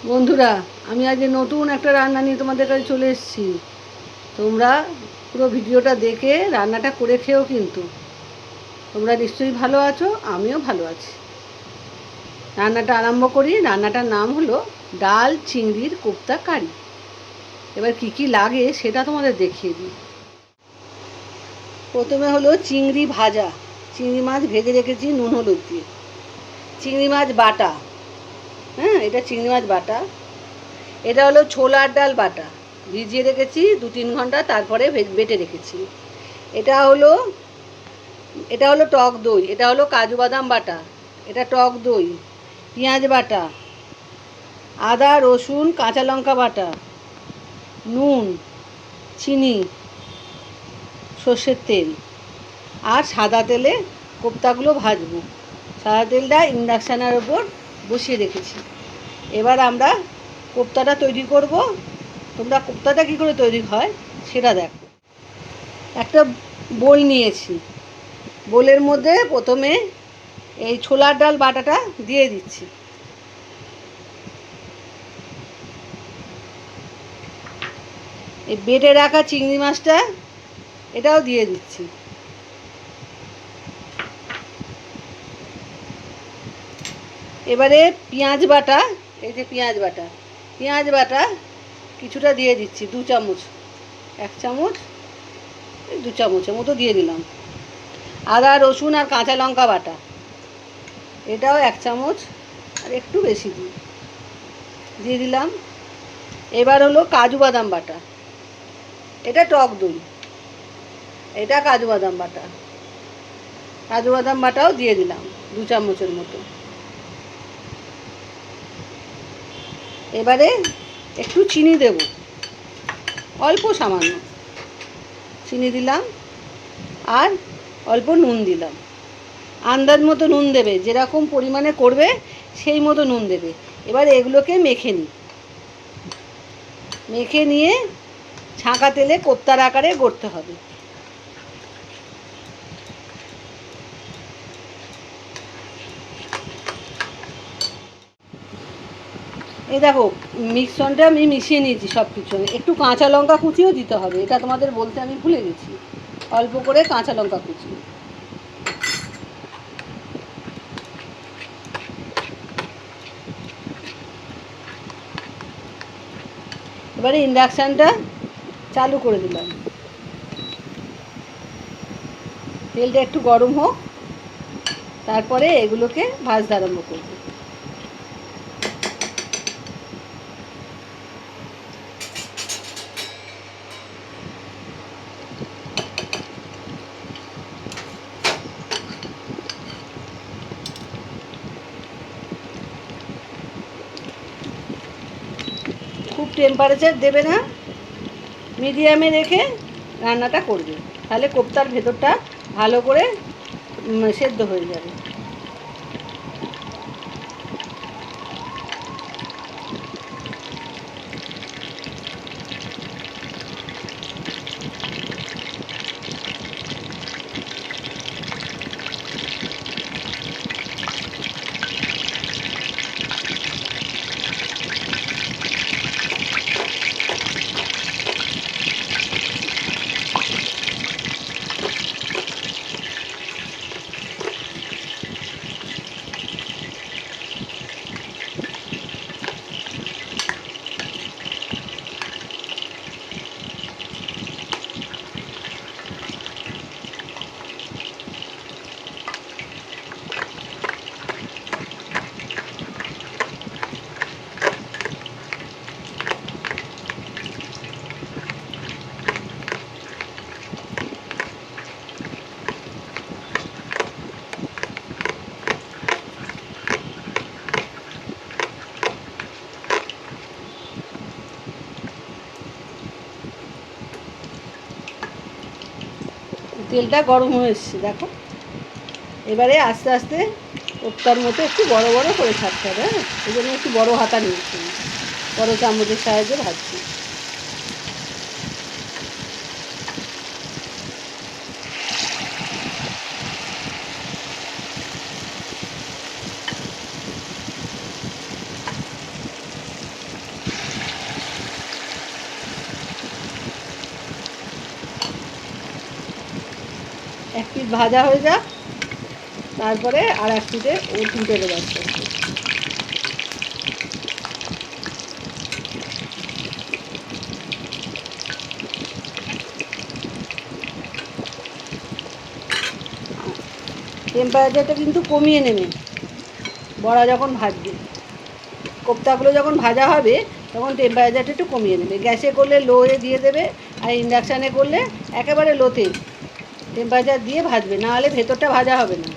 বন্ধুরা, আমি আজ নতুন একটা রান্না নিয়ে তোমাদের কাছে চলে এসেছি। তোমরা পুরো ভিডিওটা দেখে রান্নাটা করে খেও। কিন্তু তোমরা নিশ্চয়ই ভালো আছো, আমিও ভালো আছি। রান্নাটা আরম্ভ করি। রান্নাটার নাম হলো ডাল চিংড়ির কোপ্তা কারি। এবার কি কি লাগে সেটা তোমাদের দেখিয়ে দিই। প্রথমে হলো চিংড়ি ভাজা। চিংড়ি মাছ ভেজে রেখেছি নুন হলুদ দিয়ে। চিংড়ি মাছ বাটা। হ্যাঁ, এটা চিংড়ি মাছ বাটা। এটা হলো ছোলার ডাল বাটা, ভিজিয়ে রেখেছি 2-3 ঘন্টা, তারপরে বেটে রেখেছি। এটা হলো এটা হলো টক দই। এটা হলো কাজু বাদাম বাটা। এটা টক দই, পেঁয়াজ বাটা, আদা রসুন কাঁচা লঙ্কা বাটা, নুন, চিনি, সর্ষের তেল, আর সাদা তেলে কোপ্তাগুলো ভাজবো। সাদা তেলটা ইন্ডাকশানের ওপর বসিয়ে রেখেছি। এবার আমরা কোপ্তাটা তৈরি করব। তোমরা কোপ্তাটা কী করে তৈরি হয় সেটা দেখো। একটা বোল নিয়েছি। বোলের মধ্যে প্রথমে এই ছোলার ডাল বাটাটা দিয়ে দিচ্ছি। এই বেটে রাখা চিংড়ি মাছটা এটাও দিয়ে দিচ্ছি। এবারে পেঁয়াজ বাটা, এই যে পেঁয়াজ বাটা কিছুটা দিয়ে দিচ্ছি, 2 চামচ, 1 চামচ, 2 চামচের মতো দিয়ে দিলাম। আদা রসুন আর কাঁচা লঙ্কা বাটা, এটাও 1 চামচ আর একটু বেশি দিয়ে দিলাম। এবার হলো কাজু বাদাম বাটা। এটা টক দই, এটা কাজু বাদাম বাটাও দিয়ে দিলাম 2 চামচের মতো। এবারে একটু চিনি দেব, অল্প সামান্য চিনি দিলাম, আর অল্প নুন দিলাম। আন্দাজ মতো নুন দেবে, যেরকম পরিমাণে করবে সেই মতো নুন দেবে। এবার এগুলোকে মেখে নিয়ে ছাঁকা তেলে কোপ্তার আকারে গড়তে হবে। এই দেখো, মিক্সনটা আমি মিশিয়ে নিয়েছি সব কিছু। একটু কাঁচা লঙ্কা কুচিও দিতে হবে, এটা তোমাদের বলতে আমি ভুলে গেছি। অল্প করে কাঁচা লঙ্কা কুচি। এবারে ইন্ডাকশানটা চালু করে দিলাম। তেলটা একটু গরম হোক, তারপরে এগুলোকে ভাজতে আরম্ভ করব। খুব টেম্পারেচার দেবে না, মিডিয়ামে রেখে রান্নাটা করবে, তাহলে কোপ্তার ভেতরটা ভালো করে সেদ্ধ হয়ে যাবে। তেলটা গরম হয়ে এসছে দেখো। এবারে আস্তে আস্তে কোপ্তার মতো একটু বড় বড় করে ছাড়তে হবে। হ্যাঁ, এই জন্য একটু বড় হাতা নিয়েছি, বড় চামচের সাহায্যে ভাজছি। পিঠ ভাজা হয়ে যাক, তারপরে আর এক পিঠে উল্টে দেবো আস্তে আস্তে। টেম্পারেচারটা কিন্তু কমিয়ে নেবে বড়া যখন ভাজবে। কোপ্তাগুলো যখন ভাজা হবে তখন টেম্পারেচারটা একটু কমিয়ে নেবে। গ্যাসে করলে লোয়ে দিয়ে দেবে, আর ইন্ডাকশানে করলে একেবারে লোতে টেম্পারেচার দিয়ে ভাজবে, নাহলে ভেতরটা ভাজা হবে না।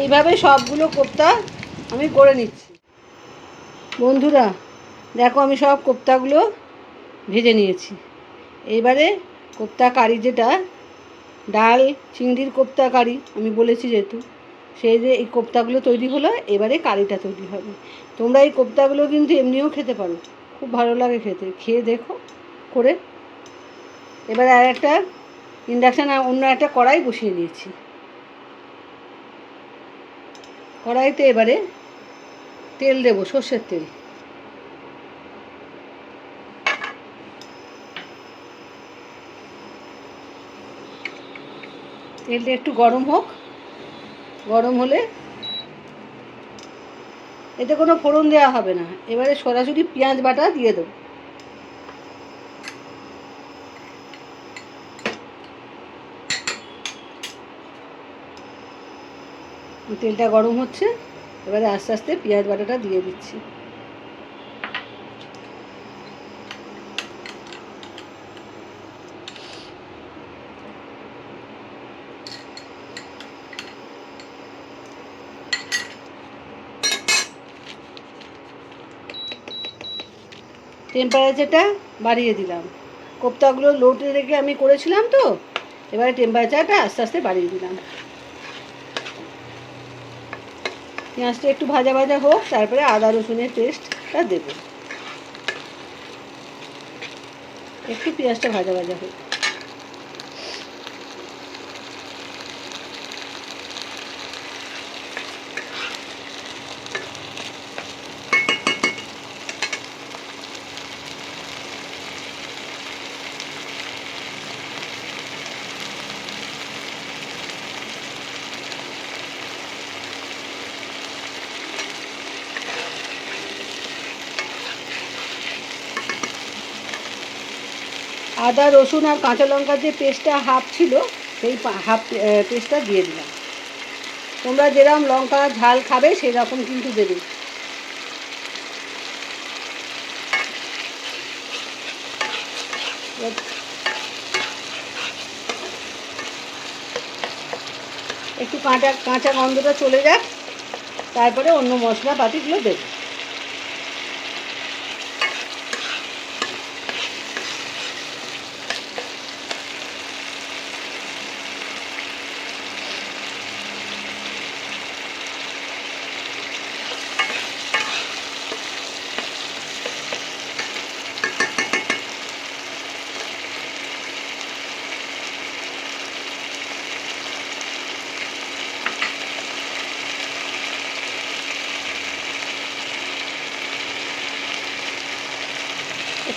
এইভাবে সবগুলো কোপ্তা আমি করে নিচ্ছি। বন্ধুরা দেখো, আমি সব কোপ্তাগুলো ভেজে নিয়েছি। এইবারে কোপ্তা কারি, যেটা ডাল চিংড়ির কোপ্তা কারি আমি বলেছি যেহেতু, সেই যে এই কোপ্তাগুলো তৈরি হলো, এবারে কারিটা তৈরি হবে। তোমরা এই কোপ্তাগুলো কিন্তু এমনিও খেতে পারো, খুব ভালো লাগে খেতে, খেয়ে দেখো করে। এবারে আর একটা ইন্ডাকশান অন্য একটা কড়াই বসিয়ে দিয়েছি। কড়াইতে এবারে তেল দেবো, সর্ষের তেল। তেলটা একটু গরম হোক, গরম হলে এতে কোনো ফোড়ন দেওয়া হবে না, এবারে সরাসরি পেঁয়াজ বাটা দিয়ে দেবো। তেলটা গরম হচ্ছে, এবারে আস্তে আস্তে পেঁয়াজ বাটাটা দিয়ে দিচ্ছি। টেম্পারেচারটা বাড়িয়ে দিলাম, কোপ্তাগুলো লোটে রেখে আমি করেছিলাম তো, এবারে টেম্পারেচারটা আস্তে আস্তে বাড়িয়ে দিলাম। পেঁয়াজটা একটু ভাজা ভাজা হোক, তারপরে আদা রসুনের পেস্টটা দেবো। একটু পেঁয়াজটা ভাজা ভাজা হোক। আদা রসুন আর কাঁচা লঙ্কার যে পেস্টটা হাফ ছিল, সেই হাফ পেস্টটা দিয়ে দিলাম। তোমরা যেরকম লঙ্কা ঝাল খাবে সেরকম কিন্তু দেবে। একটু কাঁচা কাঁচা গন্ধটা চলে যাক, তারপরে অন্য মশলাপাতিগুলো দেবো।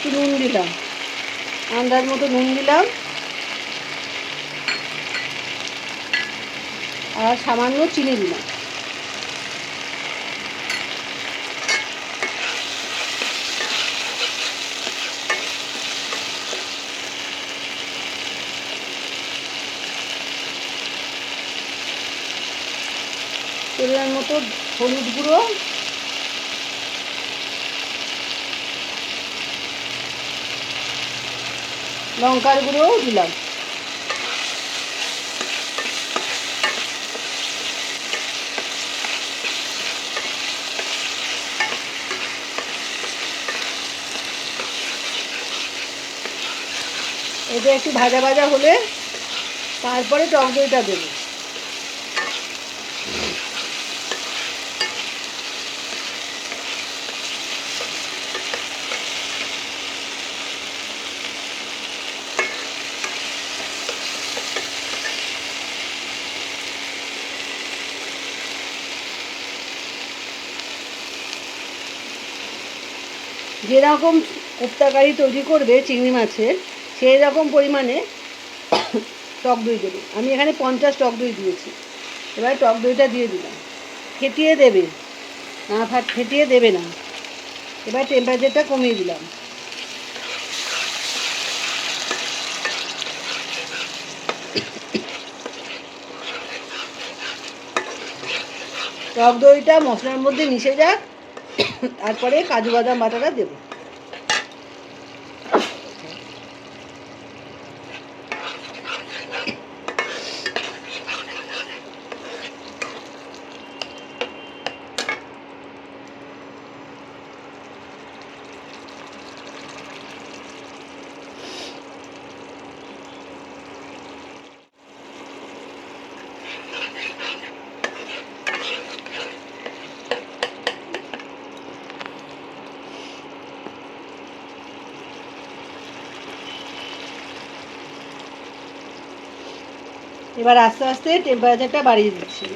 একটু নুন দিলাম, আন্দাজ মতো নুন দিলাম, আর সামান্য চিনি দিলাম। পরিমাণ মতো হলুদ গুঁড়ো, লঙ্কার গুঁড়োও দিলাম। এটা একটু ভাজা ভাজা হলে তারপরে টক দইটা দেবো। যেরকম কোপ্তা কারি তৈরি করবে চিংড়ি মাছের, সেই রকম পরিমাণে টক দই দেবে। আমি এখানে 50 টক দই দিয়েছি। এবার টক দইটা দিয়ে দিলাম। ফেটিয়ে দেবে না, ফেটিয়ে দেবে না। এবার টেম্পারেচারটা কমিয়ে দিলাম। টক দইটা মশলার মধ্যে মিশে যাক, তারপরে কাজু বাদাম বাটাটা দেবো। এবার আস্তে আস্তে টেম্পারেচারটা বাড়িয়ে দিচ্ছি।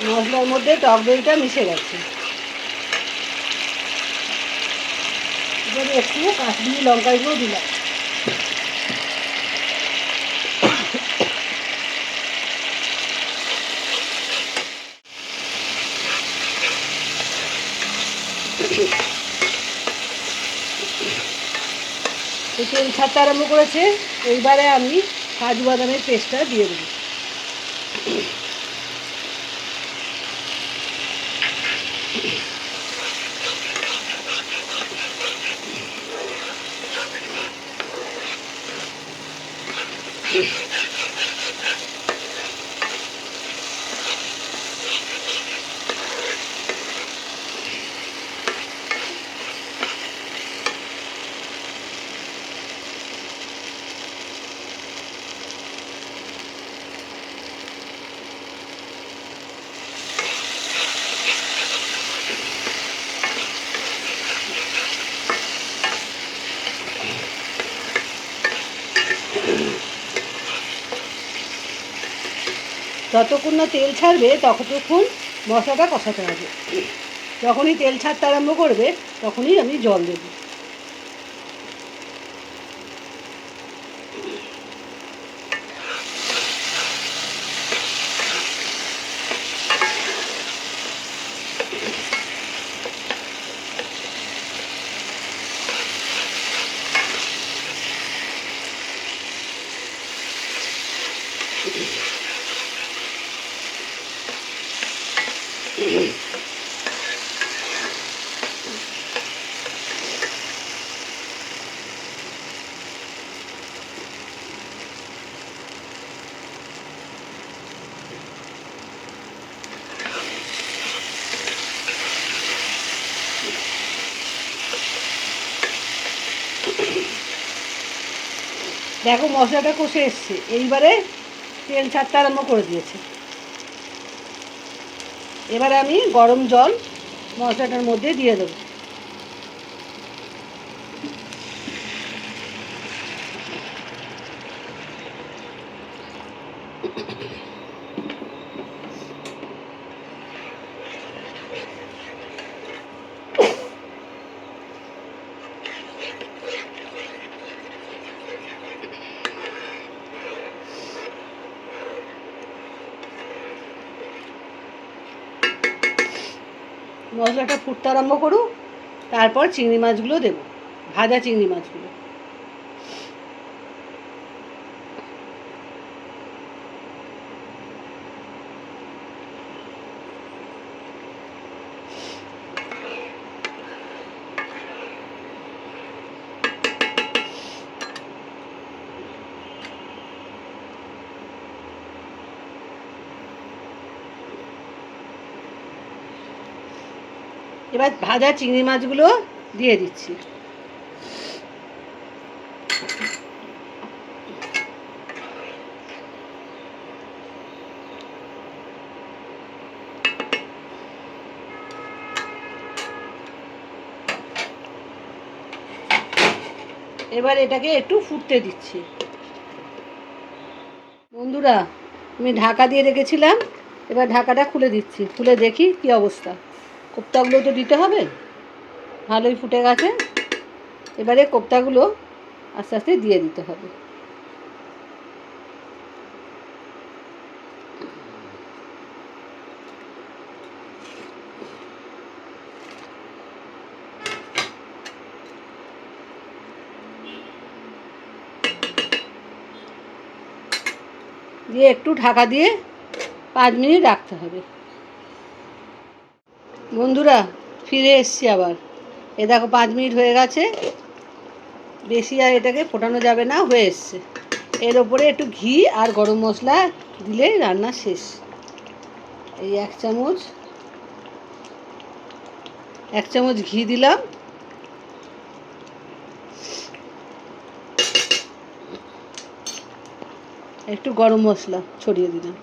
মশলার মধ্যে টক দইটা মিশে গেছে। এবারে একটু কাশ্মীরি লঙ্কা গুঁড়ো দিলাম। তেল ছাড়তে আরম্ভ করেছে। এইবারে আমি কাজু বাদামের পেস্টটা দিয়ে দেবো। যতক্ষণ না তেল ছাড়বে ততক্ষণ মশলাটা কষাতে হবে। যখনই তেল ছাড়তে আরম্ভ করবে তখনই আমি জল দেব। দেখো মশলাটা কষে এসছে। এইবারে তেল ছাড়তে আরম্ভ করে দিয়েছে। এবারে আমি গরম জল মশলাটার মধ্যে দিয়ে দেবো। মশলাটা ফুটতে আরম্ভ করুক, তারপর চিংড়ি মাছগুলো দেবো, ভাজা চিংড়ি মাছগুলো। এবার ভাজা চিংড়ি মাছগুলো দিয়ে দিচ্ছি। এবার এটাকে একটু ফুটতে দিচ্ছি। বন্ধুরা, আমি ঢাকা দিয়ে রেখেছিলাম, এবার ঢাকাটা খুলে দিচ্ছি, খুলে দেখি কি অবস্থা। কোপ্তাগুলো তো দিতে হবে, ভালোই ফুটে গেছে। এবারে কোপ্তাগুলো আস্তে আস্তে দিয়ে দিতে হবে। দিয়ে একটু ঢাকা দিয়ে 5 মিনিট রাখতে হবে। বন্ধুরা, ফিরে এসছি আবার। এ দেখো 5 মিনিট হয়ে গেছে, বেশি আর এটাকে ফোটানো যাবে না, হয়ে এসছে। এর ওপরে একটু ঘি আর গরম মশলা দিলেই রান্না শেষ। এই 1 চামচ ঘি দিলাম, একটু গরম মশলা ছড়িয়ে দিলাম,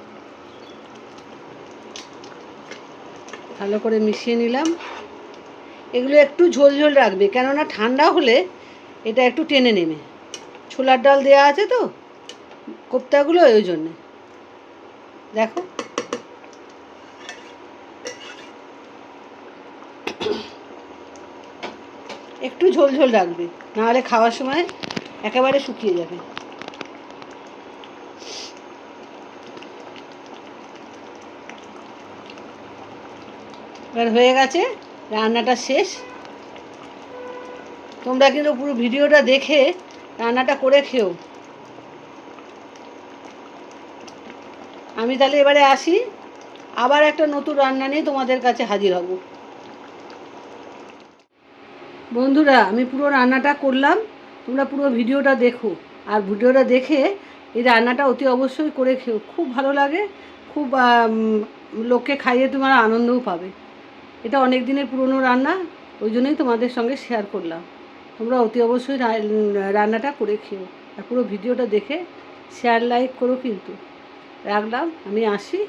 ভালো করে মিশিয়ে নিলাম। এগুলো একটু ঝোল ঝোল রাখবে, কেননা ঠান্ডা হলে এটা একটু টেনে নেবে। ছোলার ডাল দেওয়া আছে তো কোপ্তাগুলো, ওই জন্যে। দেখো, একটু ঝোল ঝোল রাখবে, নাহলে খাওয়ার সময় একেবারে শুকিয়ে যাবে। এবার হয়ে গেছে, রান্নাটা শেষ। তোমরা কিন্তু পুরো ভিডিওটা দেখে রান্নাটা করে খেও। আমি তাহলে এবারে আসি, আবার একটা নতুন রান্না নিয়ে তোমাদের কাছে হাজির হব। বন্ধুরা, আমি পুরো রান্নাটা করলাম, তোমরা পুরো ভিডিওটা দেখো। আর ভিডিওটা দেখে এই রান্নাটা অতি অবশ্যই করে খেও, খুব ভালো লাগে, খুব লোককে খাইয়ে তোমরা আনন্দও পাবে। এটা অনেক দিনের পুরনো রান্না, ওই জন্যই তোমাদের সঙ্গে শেয়ার করলাম। তোমরা অতি অবশ্যই রান্নাটা করে খেও, আর পুরো ভিডিওটা দেখে শেয়ার লাইক করো কিন্তু। রাখলাম, আমি আসি।